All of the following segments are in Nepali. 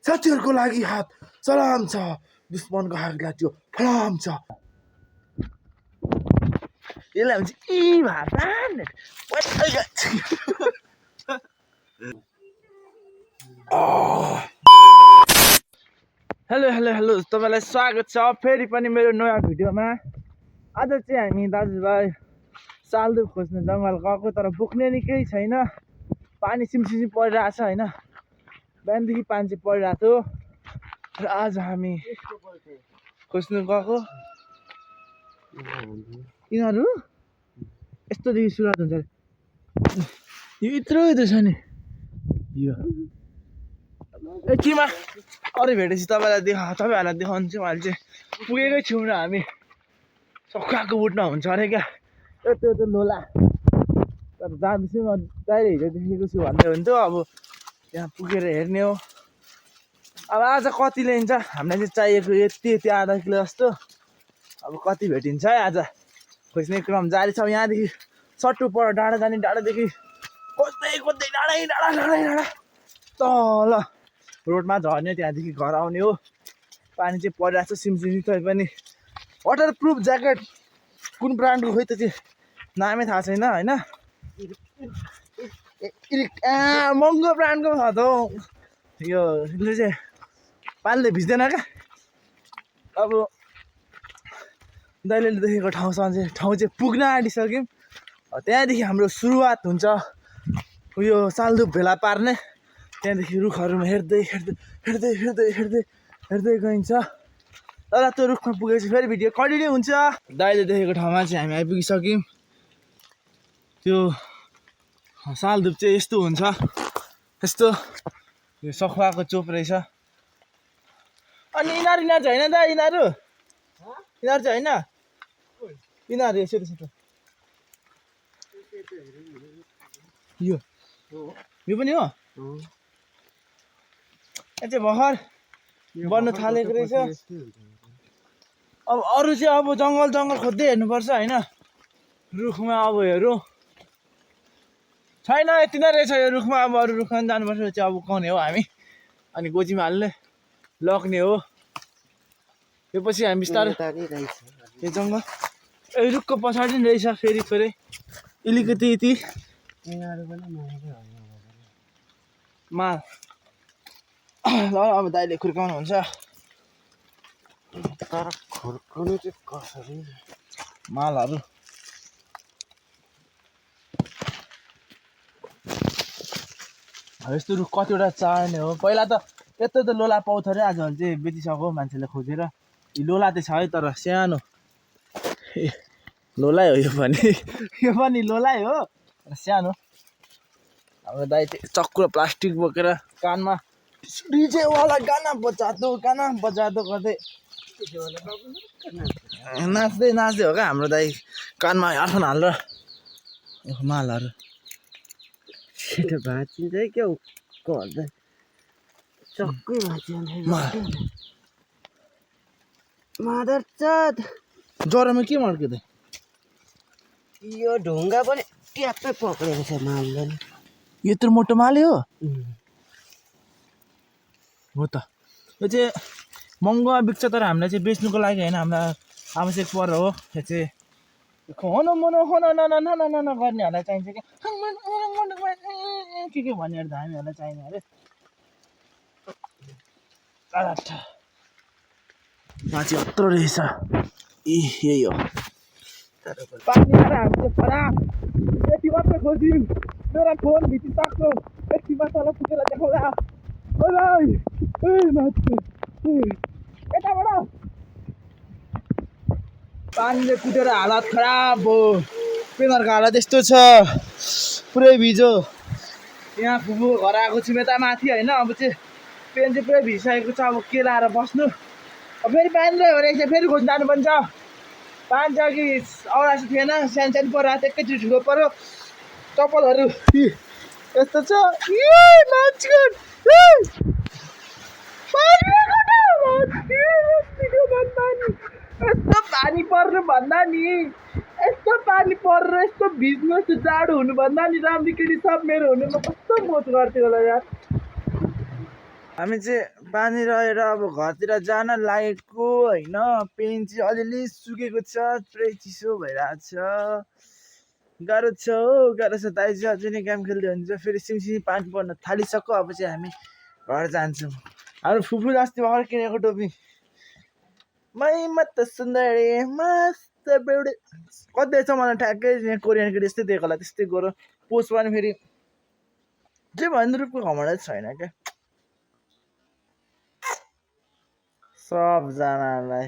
साथीहरुको लागि हात सलाम छ दुश्मनको हातलाई त्यो फलाम छ यसलाई भन्छ इ भातान हेलो हेलो हेलो तपाईलाई स्वागत छ फेरि पनि मेरो नयाँ भिडियोमा आज चाहिँ हामी दाजुभाइ सालदुप खोज्न जंगल गएको तर बोक्ने नि केही छैन पानी सिमसिम परिरहेछ हैन बिहानदेखि पानी चाहिँ परिरहेको थियो र आज हामी खोज्न गएको यिनीहरू यस्तो देखि सुरुवात हुन्छ यो यत्रो छ नि यो एकछिनमा अरू भेटेपछि तपाईँहरूलाई देखाउँछु अहिले चाहिँ पुगेकै छौँ र हामी सखाको बुटमा हुन्छ अरे क्या त्यो लोला तर जाँदैछु म डाइरेक्ट हिजो देखेको छु भन्दै हुन्थ्यो अब त्यहाँ पुगेर हेर्ने हो अब आज कति ल्याइन्छ हामीलाई चाहिँ चाहिएको यति आधा किलो जस्तो अब कति भेटिन्छ है आज खोज्ने क्रम जारी छ यहाँदेखि सट्टु पर डाँडा जाने डाँडादेखि खोज्दै डाँडा तल रोडमा झर्ने त्यहाँदेखि घर आउने हो पानी चाहिँ परिरहेको छ सिमसिमी तै पनि वाटर प्रुफ ज्याकेट कुन ब्रान्डको खोइ त चाहिँ नामै थाहा छैन होइन महँगो ब्रान्डको छ त यो चाहिँ पानीले भिज्दैन क्या अब दैलेले देखेको ठाउँ चाहिँ पुग्न आँटिसक्यौँ त्यहाँदेखि हाम्रो सुरुवात हुन्छ उयो सालदुप भेला पार्ने त्यहाँदेखि रुखहरूमा हेर्दै गइन्छ तर त्यो रुखमा पुगेपछि फेरि भिडियो कन्टिन्यू हुन्छ दाइले देखेको ठाउँमा चाहिँ हामी आइपुगिसक्यौँ त्यो सालदुप चाहिँ यस्तो हुन्छ यस्तो यो सखुवाको चोप रहेछ अनि यिनीहरू चाहिँ होइन दा यिनीहरू चाहिँ होइन यिनीहरू यसो यो पनि हो यहाँ चाहिँ भर्खर बन्नु थालेको रहेछ अब अरू चाहिँ अब जङ्गल खोज्दै हेर्नुपर्छ होइन रुखमा अब हेरौँ छैन यति नै रहेछ यो रुखमा अब अरू रुखमा पनि जानुपर्छ चाहिँ अब कौने हो हामी अनि गोजीमा हाल्ने लग्ने हो यो पछि हामी बिस्तारै यो जङ्गल यो रुखको पछाडि नि रहेछ फेरि थोरै अलिकति यति माल ल अब दाइले खुर्काउनु हुन्छ तर खुर्काउनु चाहिँ कसरी मालहरू यस्तो रुख कतिवटा चाहिने हो पहिला त यत्रो त लोला पाउँथ्यो अरे आजभोलि चाहिँ बेचिसक्यो मान्छेले खोजेर लोला चाहिँ छ है तर सानो लोलै हो यो पनि लोलै हो सानो हाम्रो दाइ चाहिँ चक्कु प्लास्टिक बोकेर कानमा डिजेवाला गाना बजादो गर्दै नाच्दै हो क्या हाम्रो दाइ कानमा आफन हालेर मालहरू छिटो भाँचिन्छ है क्या गर्दा चक्कै भाँचिन्छ मादर चोद ज्वरोमा के मर्क्यो त यो ढुङ्गा पनि ट्याप्पै पक्रेको छ मालले यत्रो मोटो माले हो त यो चाहिँ महँगोमा बिक्छ तर हामीलाई चाहिँ बेच्नुको लागि होइन हामीलाई आवश्यक पर हो यो चाहिँ गर्नेहरूलाई चाहिन्छ कि के भन्नेहरू त हामीहरूलाई चाहिने अरे मान्छे यत्रो रहेछ यही हो पानी आएर हामी चाहिँ खराब यति मात्रै खोज्यौँ मेरो फोन भित्रिसक्यो यति मात्र पुगेर देखाउँदा यताबाट पानीले कुटेर हालत खराब हो पेनहरूको हालत यस्तो छ पुरै भिजो यहाँ फुफू घर आएको छु यता माथि होइन अब चाहिँ पेन चाहिँ पुरै भिजिसकेको छ अब के लाएर बस्नु अब फेरि पानी रह्यो भने फेरि खोज्नु जानुपर्छ पानी चाहिँ अघि औरासी थिएन सानो पऱ्यो एकैचोटि ठुलो पऱ्यो चप्पलहरू यस्तो छ यस्तो पानी पर्नु भन्दा नि यस्तो पानी परेर यस्तो भिज्नु यस्तो जाडो हुनु भन्दा नि राम्रो केटी सब मेरो हुनुमा कस्तो मोच गर्थ्यो होला यार हामी चाहिँ पानी रहेर अब घरतिर जान लागेको होइन। पेन चाहिँ अलिअलि सुकेको छ, पुरै चिसो भइरहेको छ। गाह्रो छ हो, गाह्रो छ। दाइ चाहिँ अझै नै गेम खेल्दै हुन्छ। फेरि सिमसिमी पानी पर्न थालिसक्यो। अब चाहिँ हामी घर जान्छौँ। हाम्रो फुपू अस्ति भर्खर किनेको टोपी मै मत सुन्दरी मस्त बेउडे कति रहेछ मलाई ठ्याक्कै कोरियन केटी यस्तै दिएको होला, त्यस्तै गरौँ पोस्ट पनि फेरि जे भन्नु रुपको घमण्ड छैन क्या सबजनालाई।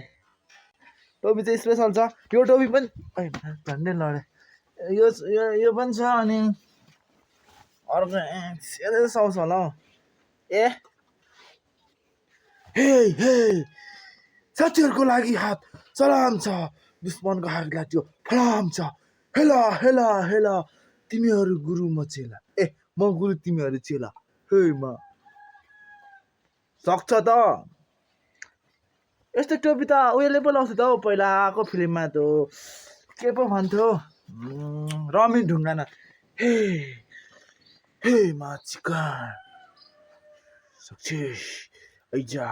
टोपी चाहिँ स्पेसल छ। यो टोपी पनि झन्डै लडे यो यो यो पनि छ। अनि अर्को यता साउँछ होला हौ। ए हे हे साथीहरूको लागि हात सलाम छ, दुश्मनको हातलाई त्यो फलाम छ। हेला हेला हेला तिमीहरू गुरु म चेला, ए म गुरु तिमीहरू चेला। हे म सक्छ त यस्तो टोपी त उयोले पो लाउँछ त हौ पहिलाको फिल्ममा त के पो भन्थ्यो रमी ढुङ्गाना। हे हे म चिकन सक्सेस ऐजा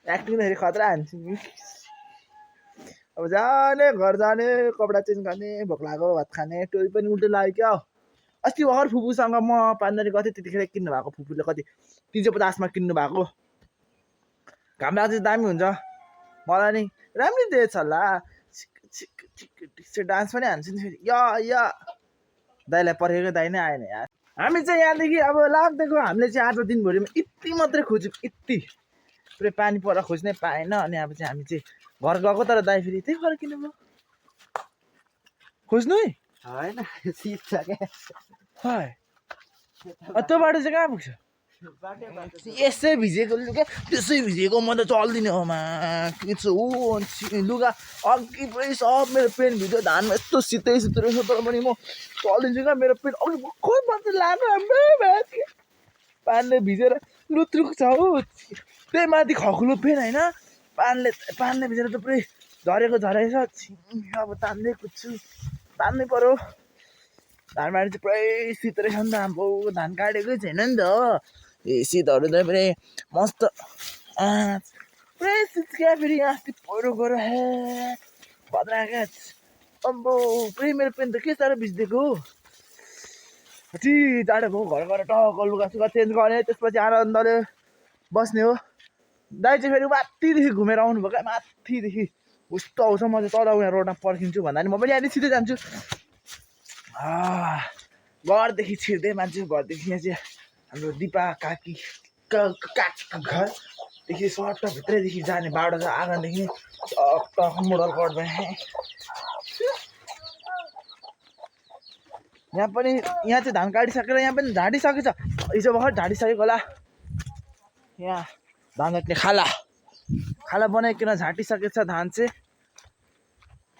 एक्टिङ हेरी खतरा हान्छु। अब जाने घर जाने कपडा चेन्ज गर्ने भोक लाग्यो भात खाने। टोपी पनि उल्टो लाग्यो क्या। अस्ति भर्खर फुपूसँग म पानदारी गर्थेँ, त्यतिखेर किन्नु भएको फुपूले कति 350मा किन्नु भएको। घाम लाग्दा चाहिँ दामी हुन्छ। मलाई नि राम्रै दिएछ होला। डान्स पनि हान्छु नि फेरि या या दाइलाई पर्खेको दाइ नै आएन यार। हामी चाहिँ यहाँदेखि अब लाग्दैको हामीले चाहिँ आज दिनभरिमा यति मात्रै खोज्यौँ, यति पुरै पानी पर खोज्नै पाएन। अनि अब चाहिँ हामी चाहिँ घर गएको, तर दाइ फेरि त्यही फर्किनु भयो खोज्नु है होइन सिट छ क्या त्यो बाटो चाहिँ कहाँ पुग्छ? यसै भिजेको लुगा त्यसै भिजेको म त चल्दिनँ होमा के छ ऊ लुगा अघि पुरै सब मेरो पेन भिज्यो। धानमा यस्तो शीतै शीत रहेछ तर पनि म चल्दिन्छु क्या। मेरो पेन अघि भर्खर मात्रै लाग्यो पानीले भिजेर लुत्रुक छ हौ। त्यही माथि खकुलो पेन होइन, पानीले भिजेर त पुरै झरेको झरेछ। अब तान्दै कुद्छु, तान्नै पर्यो। धानबारी चाहिँ पुरै शीत रहेछ नि त। अब धान काटेकै छैन नि त शीतहरू चाहिँ पुरै मस्त पुरै शीत क्या। फेरि अस्ति पहिरो गएर हे भद्रा क्या। अब पुरै मेरो पेन त के साह्रो भिजिदिएको कति जाडो भयो। घर गएर टक्क लुगा सुगा चेन्ज गर्ने, त्यसपछि आनन्दले बस्ने हो। दाइ चाहिँ फेरि माथिदेखि घुमेर आउनुभयो क्या, माथिदेखि उस्तो आउँछ। म चाहिँ तल उहाँ रोडमा पर्खिन्छु भन्दा नि म पनि यहाँदेखि सिधै जान्छु। घरदेखि छिर्दै मान्छु। घरदेखि यहाँ चाहिँ हाम्रो दिपा काकी काकीको घरदेखि सर्ट भित्रैदेखि जाने बाटो छ। आँगनदेखि टक मोडल कट भयो। यहाँ पनि यहाँ चाहिँ धान काटिसकेर यहाँ पनि झाँटिसकेको छ। हिजो भर्खर झाँटिसकेको होला। यहाँ धान काट्ने खाला बनाइकन झाँटिसकेको छ धान चाहिँ।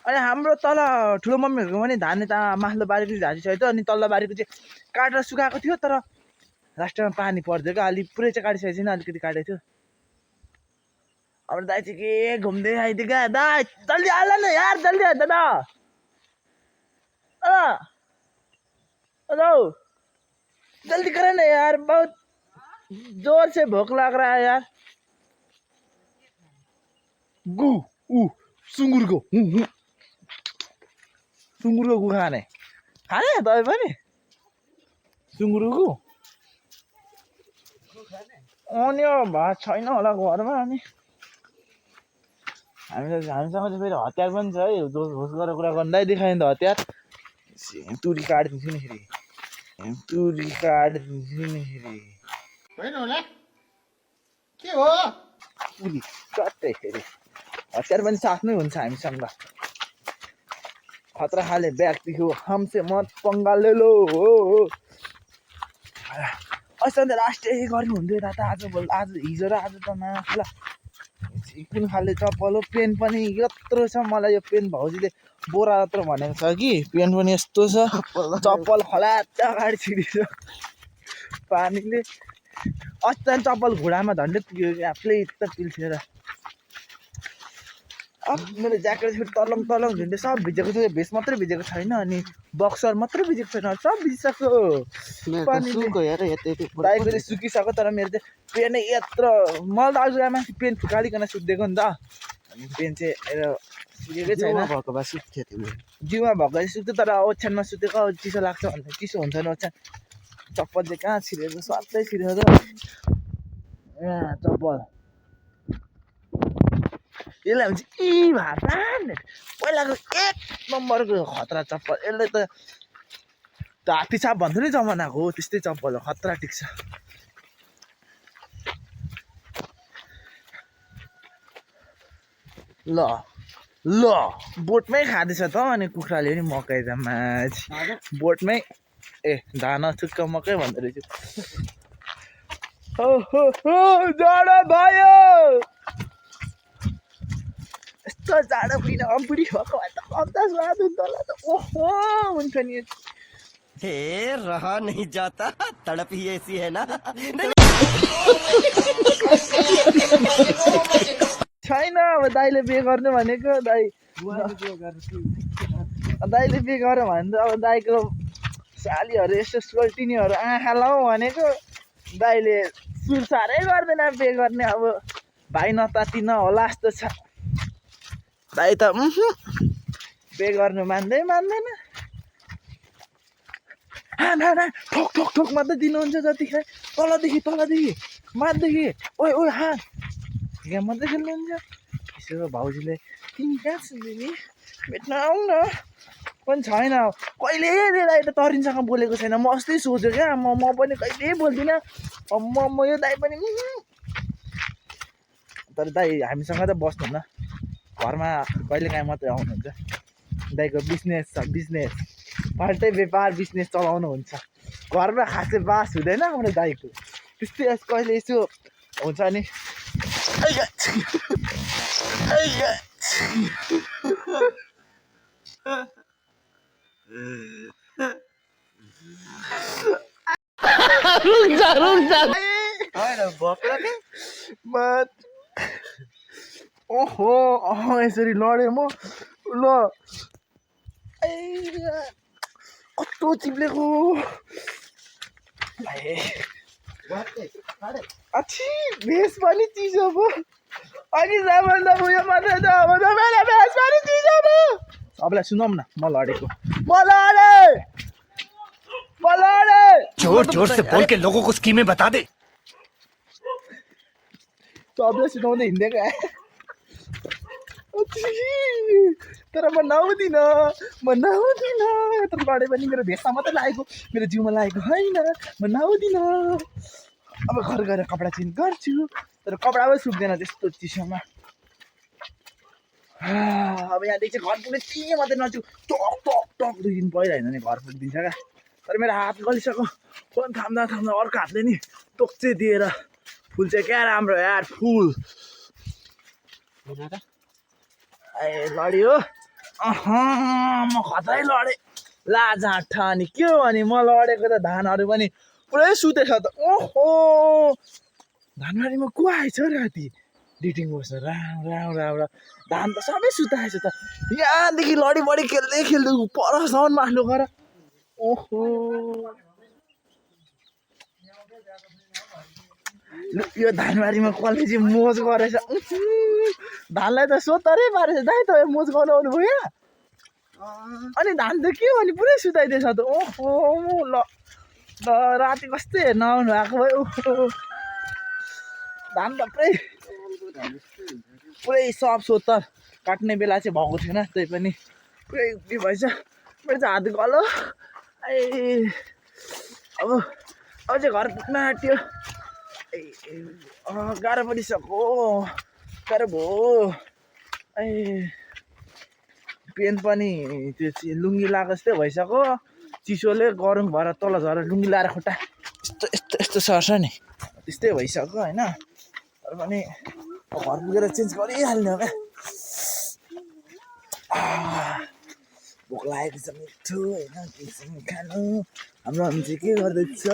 अनि हाम्रो तल ठुलो मम्मीहरूको पनि धान यता माथिल्लो बारीको चाहिँ झाँटिसकेको थियो। अनि तल्लो बारीको चाहिँ काटेर सुकाएको थियो, तर लास्टमा पानी पर्दियो क्या। अलिक पुरै चाहिँ काटिसकेको छैन, अलिकति काटेको थियो। अब दाइ चाहिँ के घुम्दै आइदियो क्या। दाइ जल्दी हाल न यार, जल्दी हाल दादा हेलो जल्दी कर ना यार, बहुत जोर से भूख लग रहा है यार। गु सुँगुर को खाने तपाईँ पनि सुँगुरको अनि भात छैन होला घरमा। अनि हामीसँग चाहिँ फेरि हतियार पनि छ है। होस गरेर कुरा गर्दा देखायो नि त हतियार। तुरी काटिदिन्छु नि फेरि, तुरी काटिदिन्छु नि फेरि होइन होला के हो तुरी चट्टै फेरि। हतियार पनि साथमै हुन्छ हामीसँग। खतरा खाले व्यक्ति हो, हमसे मत पंगा ले लो हो। अस्ति अन्त लास्ट यही गर्नु हुन्थ्यो दादा। आज हिजो र आज त माथि कुन खाले चप्पल हो। पेन पनि यत्रो छ। मलाई यो पेन भाउजूले बोरा यत्रो भनेको छ कि पेन पनि यस्तो छ। चप्पल खलात अगाडि छिरिछ पानीले। अस्ति चप्पल घुँडामा झन्डै पुग्यो क्या, प्लेट त पिल्सेर। मेरो ज्याकेट फेरि तलङ तलङ झुन्डे सब भिजेको छ भेस्ट मात्रै भिजेको छैन अनि बक्सर मात्रै भिजेको छैन सब भिजिसक्यो दाइको चाहिँ सुकिसक्यो तर मेरो चाहिँ पेन नै यत्रो मैले त अघि माथि पेन फुकालिकन सुत्दिएको नि त अनि पेन चाहिँ सुकेकै छैन भएको भए सुत्थ्यो तिम्रो जिउमा भएको चाहिँ सुत्यो तर ओछ्यानमा सुतेको चिसो लाग्छ भने चिसो हुन्छ नि ओछ्यान चप्पल चाहिँ कहाँ छिरेको स्वात्तै छिरेको यहाँ चप्पल यसलाई हुन्छ भाषा पहिलाको 1 नम्बरको खतरा चप्पल यसले त हात्ती छाप भन्थ्यो नि जमानाको हो त्यस्तै चप्पल हो खतरा टिक्छ ल ल बोटमै खाँदैछ त अनि कुखुराले पनि मकै त माझ बोटमै धान थुक्क मकै भन्दो रहेछ जाडो भयो यस्तो जाडो पिन बुढी भएको भए त कम्ता स्वाद हुन्छ होला त ओहो हुन्छ नि हे रहा नहीं जाता तड़प ही ऐसी है ना छैन अब दाइले बिहे गर्नु भनेको दाइले बिहे गर्यो भने त अब दाइको सालीहरू यस्तो सोल्टिनीहरू आँखा लाउँ भनेको दाइले सुरसारै गर्दैन बिहे गर्ने अब भाइ नताती नहोला जस्तो छ दाइ त बिहे गर्नु मान्दैन ठोक ठोक ठोक मात्रै दिनुहुन्छ जतिखेर तलदेखि माथदेखि ओइ ओइ हाँ यहाँ मात्रै खेल्नुहुन्छ यसो भाउजूले तिमी कहाँ छ दिदी भेट्न आउँ न पनि छैन कहिले दाइ त तरिनसँग बोलेको छैन म अस्ति सोचेँ क्या म पनि कहिले बोल्दिनँ म यो दाइ पनि तर दाइ हामीसँग त बस्नुहुन्न घरमा कहिलेकाहीँ मात्रै आउनुहुन्छ दाइको बिजनेस छ बिजनेस फाल्टै व्यापार बिजनेस चलाउनुहुन्छ घरमा खासै बास हुँदैन हाम्रो दाइको त्यस्तै कहिले यसो हुन्छ नि ओहो यसरी लडेँ म ल कस्तो चिप्लेको अच्छी भेष पनि चिसो पो अघि जाँदा उयो मात्रै त अब त मेरो भेष पनि चिसो पो सबलाई सुनाउँ न म लडेको म लडेँ जोर जोर से बोल के लोगों को स्कीमें बता दे सबले सुनाउँदै हिँडेको तर म नआउँदिनँ तर लडे पनि मेरो भेषमा मात्रै लागेको मेरो जिउमा लागेको होइन म नआउँदिनँ अब घर गएर कपडा चेन्ज गर्छु तर कपडा पनि सुक्दैन त्यस्तो चिसोमा अब यहाँदेखि चाहिँ घर पुग्ने त्यही मात्रै नजिक टक टक टक दुई दिन पहिरो होइन भने घर पुगिदिन्छ क्या तर मेरो हात गलिसक्यो फोन थाम्दा अर्को हातले नि टोक्चे दिएर फुल चाहिँ क्या राम्रो यार फुल लड्यो म खतरै लडेँ लाजाँठा अनि के हो भने म लडेको त धानहरू पनि पुरै सुतेछ त ओहो धानबारीमा को आएछ राति डिटिङ बस्छ राउ धान त सबै सुताएछ त यहाँदेखि लडी खेल्दै परसम्म माथि गएर ओहो यो धानबारीमा कसले चाहिँ मोज गरेछ धानलाई त सोतरै पारेछ दाइ त मोज गर्नु आउनु भयो अनि धान त के हो भने पुरै सुताइदिएछ त ओहो ल राति कस्तो हेर्न आउनु भएको भयो ओहो धान त पुरै सब सोतर काट्ने बेला चाहिँ भएको थिएन त्यही पनि पुरै उयो भएछ मेरो चाहिँ हात गलो अब चाहिँ घर पुग्न आँट्यो गाह्रो परिसक्यो गाह्रो भयो पेन पनि त्यो लुङ्गी लगाएको जस्तै भइसक्यो चिसोले गरम भएर तल झरेर लुङ्गी लगाएर खुट्टा यस्तो सर्छ नि त्यस्तै भइसक्यो होइन तर पनि घर पुगेर चेन्ज गरिहाल्ने हो क्या भोक लागेको छ मिठो होइन केसँग खानु हाम्रो हामी चाहिँ के गर्दैछ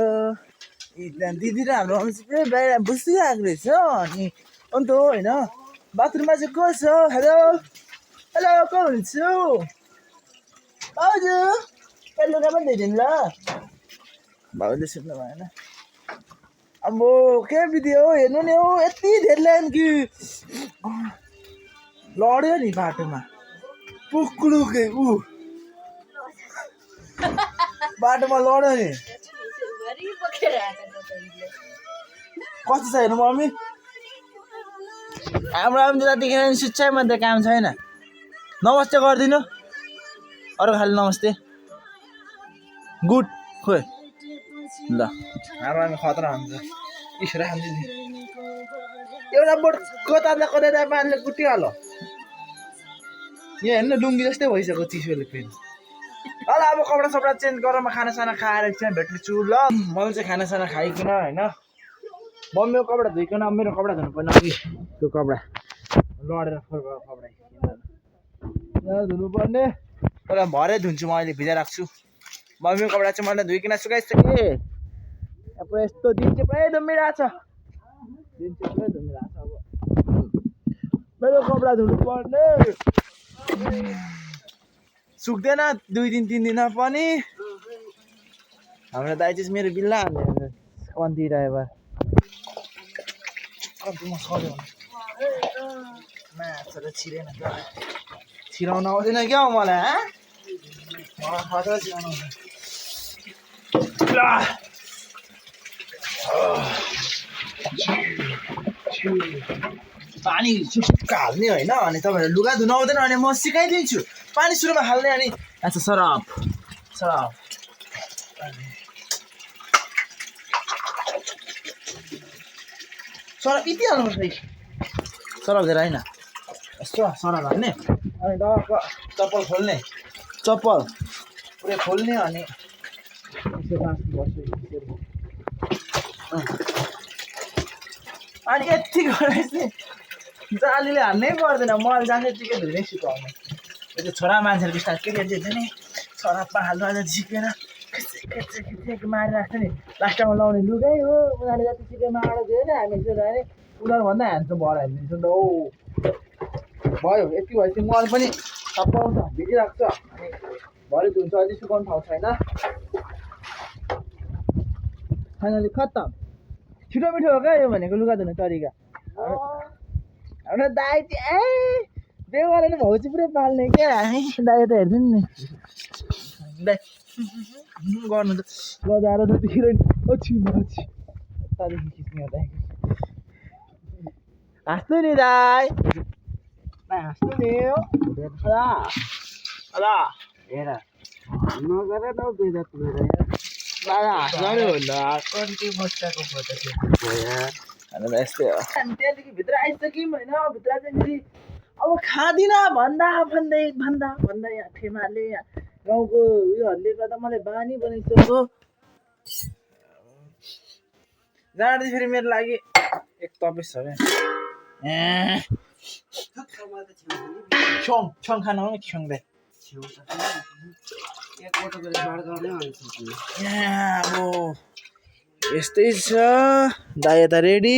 त्यहाँ दिदी र हाम्रो हामी चाहिँ बाहिर बसिरहेको रहेछ अनि अन्त होइन बाथरुममा चाहिँ को छ हेलो हेलो को हुन्छु हजुर लुगा पनि दिइदिनु ल भाउले सुन्नु भएन अब के भिडियो हेर्नु नि हौ यति धेरै ल्यायो कि लड्यो नि बाटोमा पुक्लुके बाटोमा लड्यो नि कस्तो छ हेर्नु मम्मी हाम्रो आमा जतिखेर नि शिक्षै मात्रै काम छैन नमस्ते गरिदिनु अरू खालि नमस्ते गुड खोइ ल हाम्रो आमा खतरा हुन्छ इसरा खान्छ नि एउटा बोट कता पानीले कुटिहाल्यो यहाँ हेर्नु लुङ्गी जस्तै भइसक्यो चिसोले फेरि ल अब कपडा सपडा चेन्ज गरेर म खानासाना खाएर एकछिन भेट्नेछु ल मैले चाहिँ खानासाना खाइकन होइन मम्मीको कपडा धुइकन मेरो कपडा धुनु पर्ने अघि त्यो कपडा लडेर फर्काएको कपडा धुनु पर्ने तर भरे धुन्छु म अहिले भिजा राख्छु मम्मीको कपडा चाहिँ मैले धुइकन सुकाइसकेँ अब यस्तो दिन चाहिँ पुरै धुमिरहेछ अब मेरो कपडा धुनु पर्ने सुक्दैन 2 दिन 3 दिन पनि हाम्रो दाइ चाहिँ मेरो बिल्ला हाल्ने कन्ती ड्राइभर माछा छिरेन छिराउन आउँदैन क्या हौ मलाई खतरा छिराउनु पानी सुक्का हाल्ने होइन अनि तपाईँहरू लुगा धुन आउँदैन भने म सिकाइदिन्छु पानी सुरुमा हाल्ने अनि अच्छा सरफ सरफ सरफ यति हाल्नुपर्छ सरफ धेरै होइन यस्तो सरफ हाल्ने अनि डक्क चप्पल खोल्ने चप्पल पुरै खोल्ने अनि अनि यति गरेर चाहिँ जालीले हाल्नै पर्दैन मल जान्छ टिकट धुनै सिकाउने त्यो छोरा मान्छेहरूको स्टाइल के हुन्छ नि सरफमा हाल्नु झिकेर मारिराख्छ नि लास्टमा लाउने लुगै हो उनीहरूले जति सिकेर मारेर दियो नि हामी यसो भने उनीहरूभन्दा ह्यान्डसम भएर हालिदिन्छ नि त हो भयो यति भएपछि मल पनि सबै आउँछ भिडिराख्छ अनि भरे धुन्छ अझै सुकाउनु ठाउँ छैन फाइनली खत्तम छिटो मिठो हो क्या यो भनेको लुगा धुने तरिका हाम्रो दाइ चाहिँ बेउ गरेर भाउ चाहिँ पुरै पाल्ने क्या हामी दाइ त हेर्छौँ नि दाइ गर्नु त बजाएर जतिखेर नि यतादेखि खिच्ने हो दाइ हाँस्नु नि दाइ हाँस्नु नि हेर नगर न दुईवटा पुगेर कन्ती बच्चाको फोटो यस्तै हो त्यहाँदेखि भित्र आइसक्यौँ होइन भित्र चाहिँ अब खाँदिनँ भन्दा यहाँ ठेमाले यहाँ गाउँको उयोहरूले गर्दा मलाई बानी बनाइसक्यो जाँदै फेरि मेरो लागि एक तपेस छ क्या छङ खानु हो छङ्दै अब यस्तै छ दाइ यता रेडी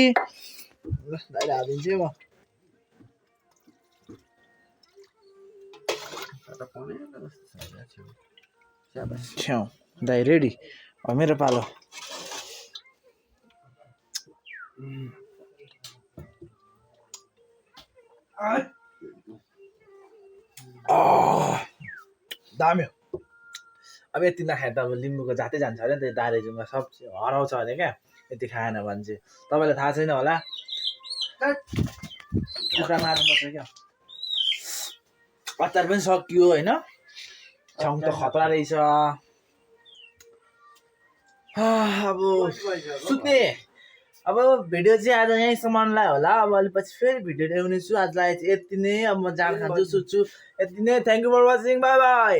ल दाइले हालिदिन्छु म छ्याउ दाइ रेडी अब मेरो पालो दामी हो अब यति नखाए त अब लिम्बूको जातै जान्छ अरे नि त दारेजुङमा सब हराउँछ अरे क्या यति खाएन भने चाहिँ तपाईँलाई थाहा छैन होला कुखुरा मार्नुपर्छ क्या अचार पनि सकियो होइन छाउँ त खतरा रहेछ अब सुत्ने अब भिडियो चाहिँ आज यहीँसम्मलाई होला अब अलि पछि फेरि भिडियो ल्याउने छु आजलाई चाहिँ यति नै अब म जान खान्छु सुत्छु यति नै thank you for watching bye by